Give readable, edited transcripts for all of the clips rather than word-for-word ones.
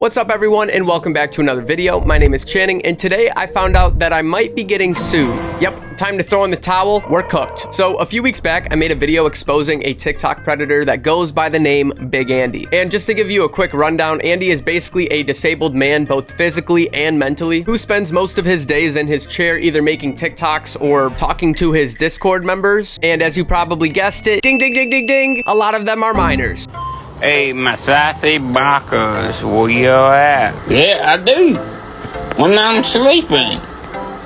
What's up everyone and welcome back to another video. My name is Channing and today I found out that I might be getting sued. Yep, time to throw in the towel, we're cooked. So a few weeks back I made a video exposing a TikTok predator that goes by the name Big Andy. And just to give you a quick rundown, Andy is basically a disabled man both physically and mentally who spends most of his days in his chair either making TikToks or talking to his Discord members. And as you probably guessed it, ding ding ding ding ding, a lot of them are minors. Hey, my sassy bonkers, where you at? Yeah, I do. When I'm sleeping.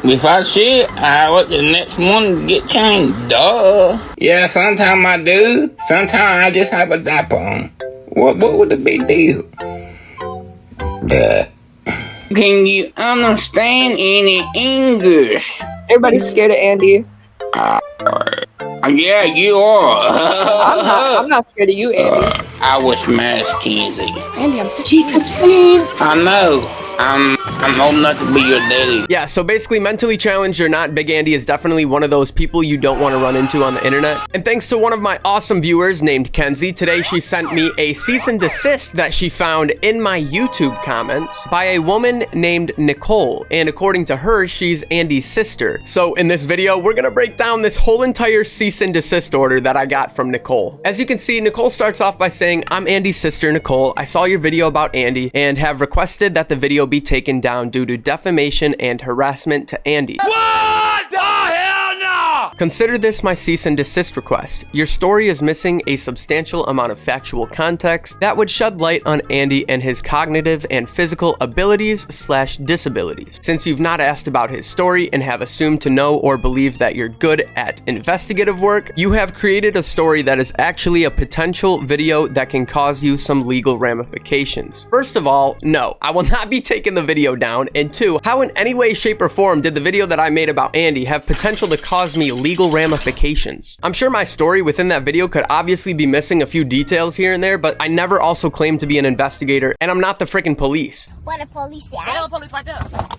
If I shit, I let the next one get changed. Duh. Yeah, sometimes I do. Sometimes I just have a diaper on. What was the big deal? Duh. Can you understand any English? Everybody's scared of Andy. Yeah, you are. I'm not scared of you, Andy. I was smash Kenzie. Andy, I'm 16. I know. I'm old enough to be your daddy. Yeah, so basically mentally challenged or not, Big Andy is definitely one of those people you don't want to run into on the internet. And thanks to one of my awesome viewers named Kenzie, today she sent me a cease and desist that she found in my YouTube comments by a woman named Nicole. And according to her, she's Andy's sister. So in this video, we're gonna break down this whole entire cease and desist order that I got from Nicole. As you can see, Nicole starts off by saying, "I'm Andy's sister, Nicole. I saw your video about Andy and have requested that the video be taken down due to defamation and harassment to Andy. What the hell no? Consider this my cease and desist request. Your story is missing a substantial amount of factual context that would shed light on Andy and his cognitive and physical abilities/disabilities. Since you've not asked about his story and have assumed to know or believe that you're good at investigative work, you have created a story that is actually a potential video that can cause you some legal ramifications. First of all, no, I will not be taking the video down, and two, how in any way, shape, or form did the video that I made about Andy have potential to cause me legal ramifications? I'm sure my story within that video could obviously be missing a few details here and there, but I never also claimed to be an investigator, and I'm not the freaking police. What a police say? The police right there.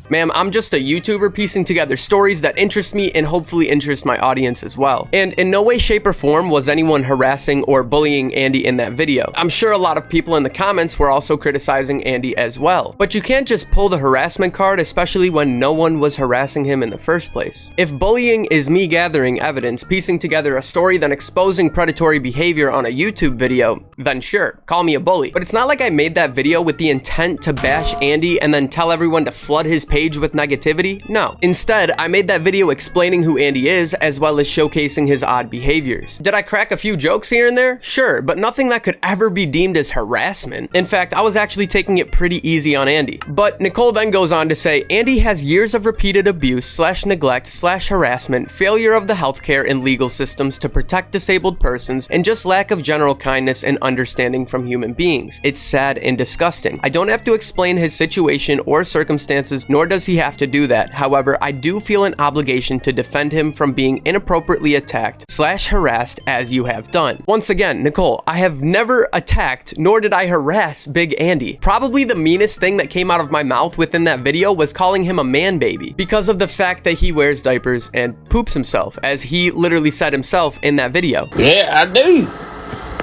Ma'am, I'm just a YouTuber piecing together stories that interest me and hopefully interest my audience as well. And in no way, shape, or form was anyone harassing or bullying Andy in that video. I'm sure a lot of people in the comments were also criticizing Andy as well. But you can't just pull the harassment card, especially when no one was harassing him in the first place. If bullying is me gathering evidence, piecing together a story, then exposing predatory behavior on a YouTube video, then sure, call me a bully. But it's not like I made that video with the intent to bash Andy and then tell everyone to flood his page with negativity. No. Instead, I made that video explaining who Andy is, as well as showcasing his odd behaviors. Did I crack a few jokes here and there? Sure, but nothing that could ever be deemed as harassment. In fact, I was actually taking it pretty easy on Andy. But Nicole then goes on to say, Andy has years of repeated abuse/neglect/harassment, failure of the healthcare and legal systems to protect disabled persons, and just lack of general kindness and understanding from human beings. It's sad and disgusting. I don't have to explain his situation or circumstances, nor does he have to do that. However, I do feel an obligation to defend him from being inappropriately attacked/harassed as you have done. Once again, Nicole, I have never attacked nor did I harass Big Andy. Probably the meanest thing that came out of my mouth within that video was calling him a man baby because of the fact that he wears diapers and poops himself, as he literally said himself in that video. Yeah, I do.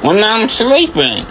When I'm sleeping.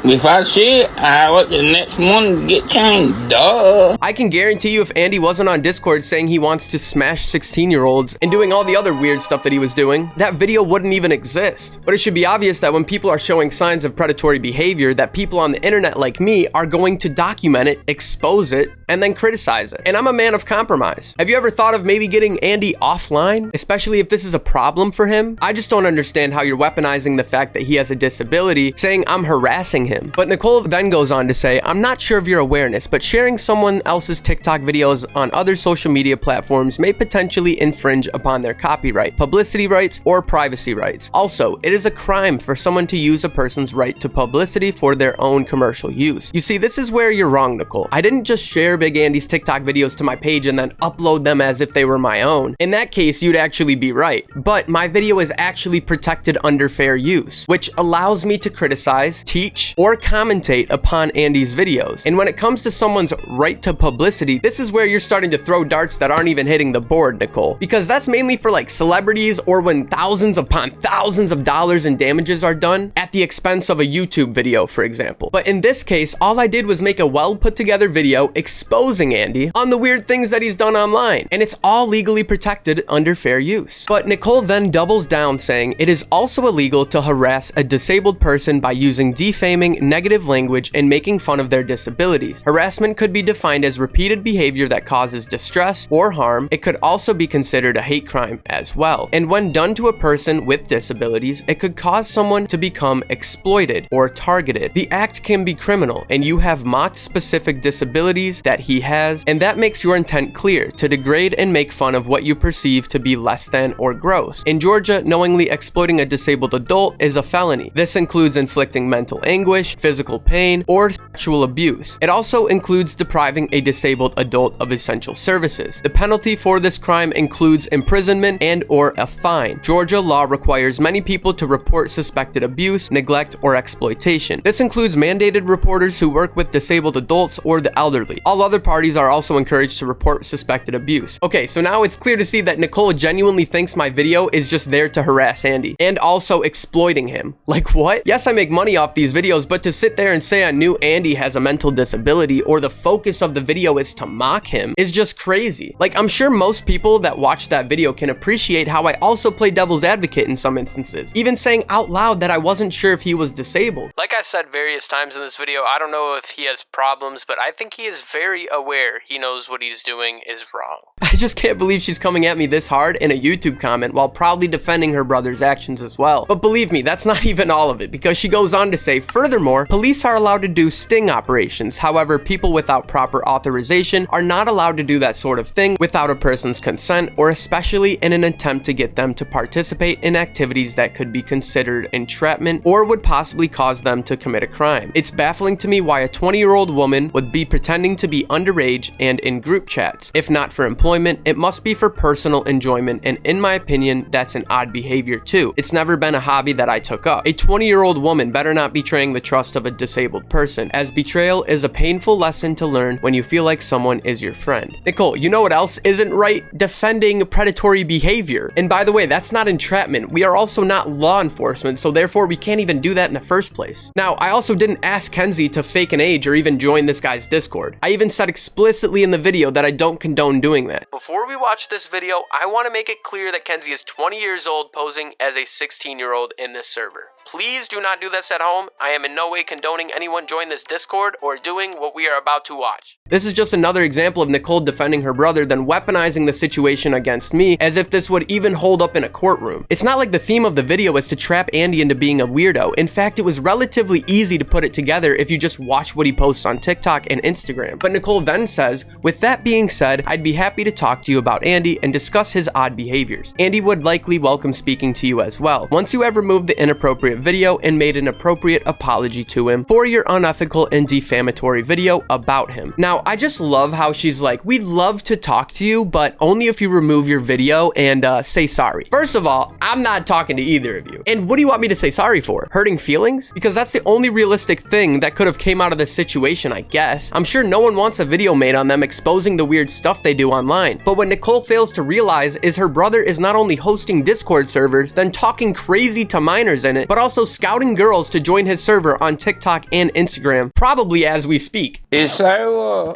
If I shit, I let the next one get changed. Duh. I can guarantee you if Andy wasn't on Discord saying he wants to smash 16-year-olds and doing all the other weird stuff that he was doing, that video wouldn't even exist. But it should be obvious that when people are showing signs of predatory behavior, that people on the internet like me are going to document it, expose it, and then criticize it. And I'm a man of compromise. Have you ever thought of maybe getting Andy offline, especially if this is a problem for him? I just don't understand how you're weaponizing the fact that he has a disability, saying I'm harassing him. But Nicole then goes on to say, I'm not sure of your awareness, but sharing someone else's TikTok videos on other social media platforms may potentially infringe upon their copyright, publicity rights, or privacy rights. Also, it is a crime for someone to use a person's right to publicity for their own commercial use. You see, this is where you're wrong, Nicole. I didn't just share Big Andy's TikTok videos to my page and then upload them as if they were my own. In that case, you'd actually be right. But my video is actually protected under fair use, which allows me to criticize, teach, or or commentate upon Andy's videos. And when it comes to someone's right to publicity, this is where you're starting to throw darts that aren't even hitting the board, Nicole, because that's mainly for like celebrities or when thousands upon thousands of dollars in damages are done at the expense of a YouTube video, for example. But in this case, all I did was make a well put together video exposing Andy on the weird things that he's done online, and it's all legally protected under fair use. But Nicole then doubles down, saying it is also illegal to harass a disabled person by using defaming, negative language and making fun of their disabilities. Harassment could be defined as repeated behavior that causes distress or harm. It could also be considered a hate crime as well. And when done to a person with disabilities, it could cause someone to become exploited or targeted. The act can be criminal, and you have mocked specific disabilities that he has, and that makes your intent clear to degrade and make fun of what you perceive to be less than or gross. In Georgia, knowingly exploiting a disabled adult is a felony. This includes inflicting mental anguish, physical pain, or sexual abuse. It also includes depriving a disabled adult of essential services. The penalty for this crime includes imprisonment and or a fine. Georgia law requires many people to report suspected abuse, neglect, or exploitation. This includes mandated reporters who work with disabled adults or the elderly. All other parties are also encouraged to report suspected abuse. Okay, so now it's clear to see that Nicole genuinely thinks my video is just there to harass Andy and also exploiting him. Like what? Yes, I make money off these videos, but to sit there and say I knew Andy has a mental disability or the focus of the video is to mock him is just crazy. Like, I'm sure most people that watch that video can appreciate how I also play devil's advocate in some instances, even saying out loud that I wasn't sure if he was disabled. Like I said various times in this video, I don't know if he has problems, but I think he is very aware he knows what he's doing is wrong. I just can't believe she's coming at me this hard in a YouTube comment while proudly defending her brother's actions as well. But believe me, that's not even all of it, because she goes on to say, furthermore, police are allowed to do sting operations. However, people without proper authorization are not allowed to do that sort of thing without a person's consent, or especially in an attempt to get them to participate in activities that could be considered entrapment or would possibly cause them to commit a crime. It's baffling to me why a 20-year-old woman would be pretending to be underage and in group chats. If not for employment, it must be for personal enjoyment, and in my opinion, that's an odd behavior too. It's never been a hobby that I took up. A 20-year-old woman better not betraying the trust of a disabled person, as betrayal is a painful lesson to learn when you feel like someone is your friend. Nicole, you know what else isn't right? Defending predatory behavior. And by the way, that's not entrapment. We are also not law enforcement, so therefore we can't even do that in the first place. Now, I also didn't ask Kenzie to fake an age or even join this guy's Discord. I even said explicitly in the video that I don't condone doing that. Before we watch this video, I want to make it clear that Kenzie is 20 years old posing as a 16-year-old in this server. Please do not do this at home. I am in no way condoning anyone join this Discord or doing what we are about to watch. This is just another example of Nicole defending her brother, then weaponizing the situation against me as if this would even hold up in a courtroom. It's not like the theme of the video is to trap Andy into being a weirdo. In fact, it was relatively easy to put it together if you just watch what he posts on TikTok and Instagram. But Nicole then says, with that being said, I'd be happy to talk to you about Andy and discuss his odd behaviors. Andy would likely welcome speaking to you as well, once you have removed the inappropriate video and made an appropriate apology to him for your unethical and defamatory video about him. Now, I just love how she's like, we'd love to talk to you, but only if you remove your video and say sorry. First of all, I'm not talking to either of you. And what do you want me to say sorry for? Hurting feelings? Because that's the only realistic thing that could have came out of this situation, I guess. I'm sure no one wants a video made on them exposing the weird stuff they do online. But what Nicole fails to realize is her brother is not only hosting Discord servers, then talking crazy to minors in it, but also scouting girls to join his server on TikTok and Instagram, probably as we speak. Is Sarah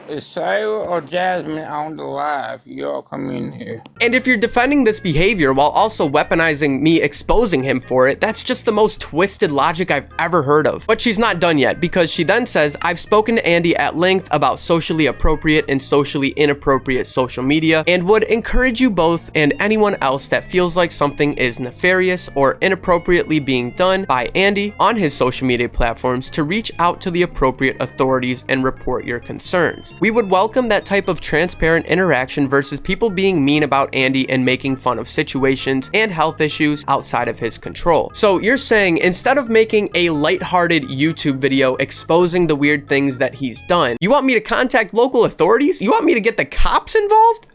or Jasmine on the live? Y'all come in here. And if you're defending this behavior while also weaponizing me exposing him for it, that's just the most twisted logic I've ever heard of. But she's not done yet, because she then says, I've spoken to Andy at length about socially appropriate and socially inappropriate social media, and would encourage you both and anyone else that feels like something is nefarious or inappropriately being done by Andy on his social media platforms to reach out to the appropriate authorities and report your concerns. We would welcome that type of transparent interaction versus people being mean about Andy and making fun of situations and health issues outside of his control. So you're saying instead of making a lighthearted YouTube video exposing the weird things that he's done, you want me to contact local authorities? You want me to get the cops involved?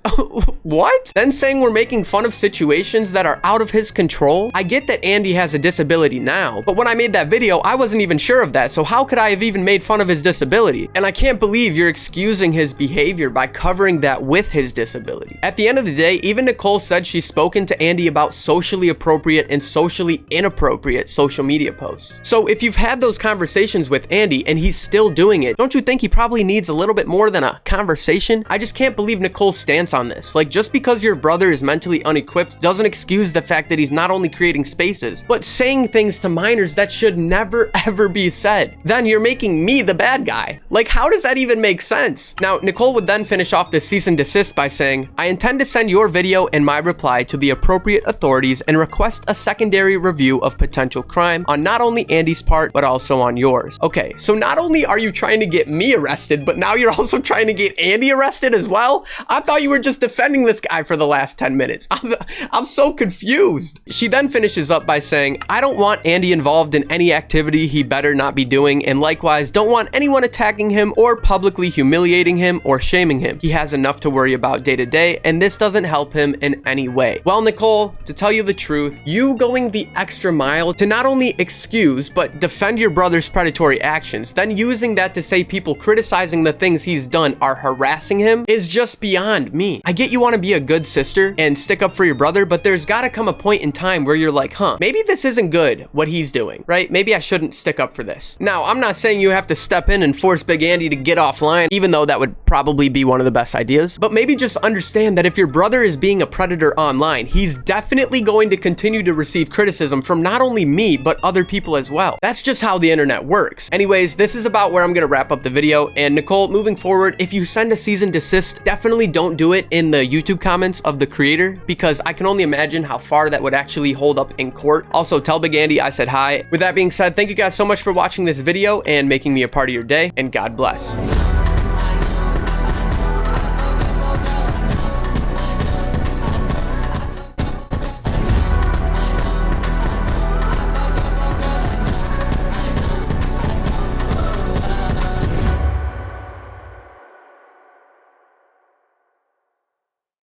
What? Then saying we're making fun of situations that are out of his control? I get that Andy has a disability now, now. But when I made that video, I wasn't even sure of that, so how could I have even made fun of his disability? And I can't believe you're excusing his behavior by covering that with his disability. At the end of the day, even Nicole said she's spoken to Andy about socially appropriate and socially inappropriate social media posts. So if you've had those conversations with Andy and he's still doing it, don't you think he probably needs a little bit more than a conversation? I just can't believe Nicole's stance on this. Like, just because your brother is mentally unequipped doesn't excuse the fact that he's not only creating spaces, but saying things to minors that should never ever be said. Then you're making me the bad guy. Like, how does that even make sense? Now, Nicole would then finish off this cease and desist by saying, I intend to send your video and my reply to the appropriate authorities and request a secondary review of potential crime on not only Andy's part, but also on yours. Okay, so not only are you trying to get me arrested, but now you're also trying to get Andy arrested as well? I thought you were just defending this guy for the last 10 minutes. I'm so confused. She then finishes up by saying, I don't want Andy involved in any activity he better not be doing, and likewise don't want anyone attacking him or publicly humiliating him or shaming him. He has enough to worry about day to day, and this doesn't help him in any way. Well, Nicole, to tell you the truth, you going the extra mile to not only excuse but defend your brother's predatory actions, then using that to say people criticizing the things he's done are harassing him, is just beyond me. I get you want to be a good sister and stick up for your brother, but there's got to come a point in time where you're like, maybe this isn't good what he's doing, right? Maybe I shouldn't stick up for this. Now, I'm not saying you have to step in and force Big Andy to get offline, even though that would probably be one of the best ideas, but maybe just understand that if your brother is being a predator online, he's definitely going to continue to receive criticism from not only me, but other people as well. That's just how the internet works. Anyways, this is about where I'm gonna wrap up the video, and Nicole, moving forward, if you send a cease and desist, definitely don't do it in the YouTube comments of the creator, because I can only imagine how far that would actually hold up in court. Also, tell Big Andy I said hi. With that being said, thank you guys so much for watching this video and making me a part of your day, and God bless.